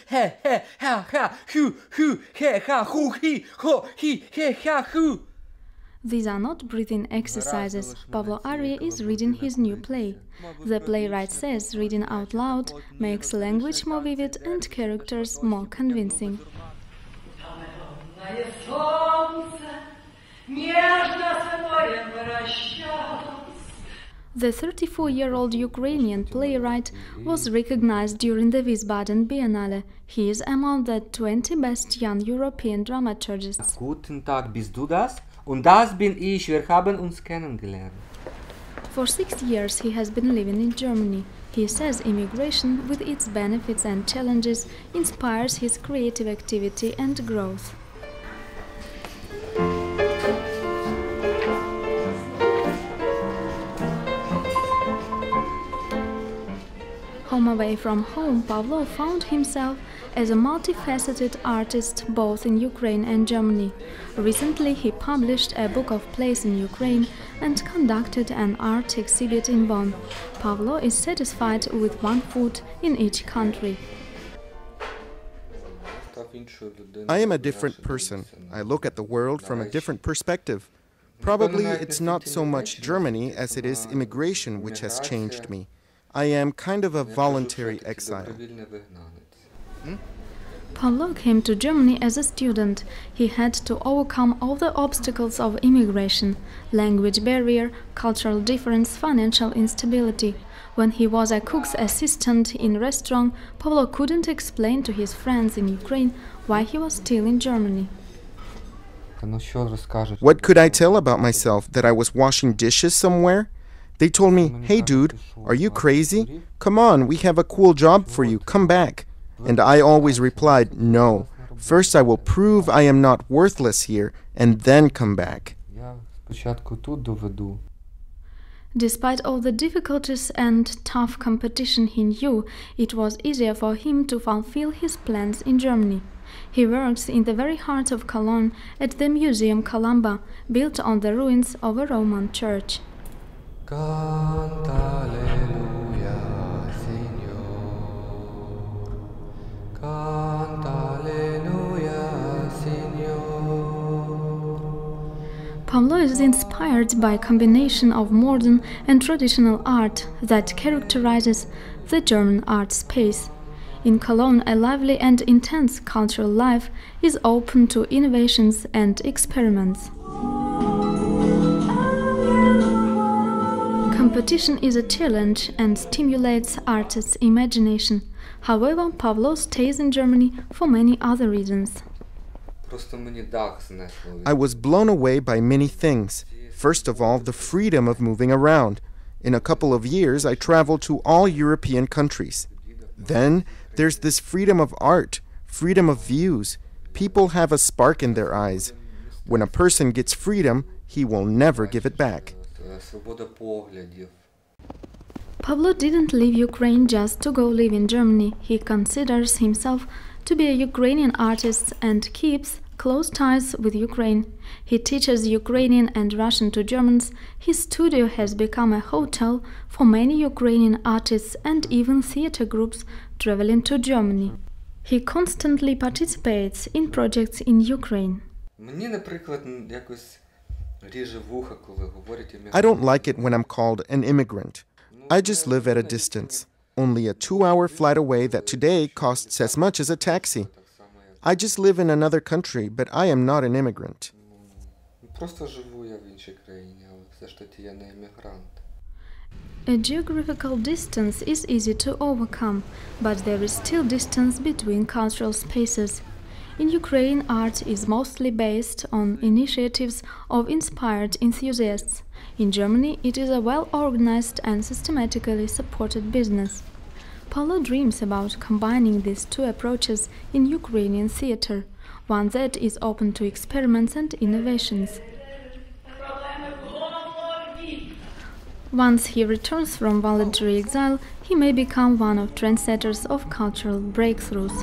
he, he, ha, ha, hu, he, ha, hu, he, ho, he, ha, hu. These are not breathing exercises. Pavlo Arie is reading his new play. The playwright says reading out loud makes language more vivid and characters more convincing. The 34-year-old Ukrainian playwright was recognized during the Wiesbaden Biennale. He is among the 20 best young European dramaturgists. Guten Tag, bist du das? Und das bin ich, wir haben uns kennengelernt. For 6 years he has been living in Germany. He says immigration, with its benefits and challenges, inspires his creative activity and growth. Home away from home, Pavlo found himself as a multifaceted artist both in Ukraine and Germany. Recently he published a book of plays in Ukraine and conducted an art exhibit in Bonn. Pavlo is satisfied with one foot in each country. I am a different person. I look at the world from a different perspective. Probably it's not so much Germany as it is immigration which has changed me. I am kind of a voluntary exile. Pavlo came to Germany as a student. He had to overcome all the obstacles of immigration: language barrier, cultural difference, financial instability. When he was a cook's assistant in a restaurant, Pavlo couldn't explain to his friends in Ukraine why he was still in Germany. What could I tell about myself? That I was washing dishes somewhere? They told me, "Hey dude, are you crazy? Come on, we have a cool job for you, come back." And I always replied, "No, first I will prove I am not worthless here, and then come back." Despite all the difficulties and tough competition he knew, it was easier for him to fulfill his plans in Germany. He works in the very heart of Cologne at the Museum Columba, built on the ruins of a Roman church. Cant alleluia, Signor. Cant alleluia, Signor. Pavlo is inspired by a combination of modern and traditional art that characterizes the German art space. In Cologne, a lively and intense cultural life is open to innovations and experiments. Competition is a challenge and stimulates artists' imagination. However, Pavlo stays in Germany for many other reasons. I was blown away by many things. First of all, the freedom of moving around. In a couple of years, I traveled to all European countries. Then, there's this freedom of art, freedom of views. People have a spark in their eyes. When a person gets freedom, he will never give it back. Pavlo didn't leave Ukraine just to go live in Germany. He considers himself to be a Ukrainian artist and keeps close ties with Ukraine. He teaches Ukrainian and Russian to Germans. His studio has become a hotel for many Ukrainian artists and even theater groups traveling to Germany. He constantly participates in projects in Ukraine. I don't like it when I'm called an immigrant. I just live at a distance, only a 2-hour flight away that today costs as much as a taxi. I just live in another country, but I am not an immigrant. A geographical distance is easy to overcome, but there is still distance between cultural spaces. In Ukraine, art is mostly based on initiatives of inspired enthusiasts. In Germany, it is a well-organized and systematically supported business. Pavlo dreams about combining these two approaches in Ukrainian theater, one that is open to experiments and innovations. Once he returns from voluntary exile, he may become one of trendsetters of cultural breakthroughs.